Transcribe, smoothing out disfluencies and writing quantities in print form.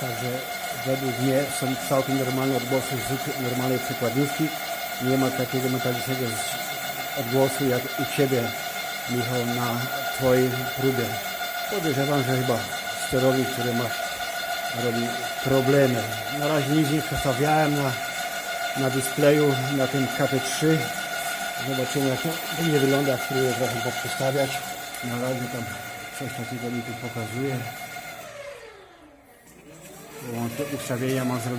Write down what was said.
Także według mnie są całkiem normalne odgłosy z normalnej przekładniówki. Nie ma takiego metalicznego odgłosu jak u Ciebie, Michał, na Twojej próbie. Podejrzewam, że chyba sterownik, który masz, robi problemy. Na razie nic nie przestawiałem na displeju, na tym KT3. Zobaczymy, jak to nie wygląda, spróbuję trochę przestawiać. Na razie tam coś takiego mi tu pokazuje. Te ustawienia mam zrobione.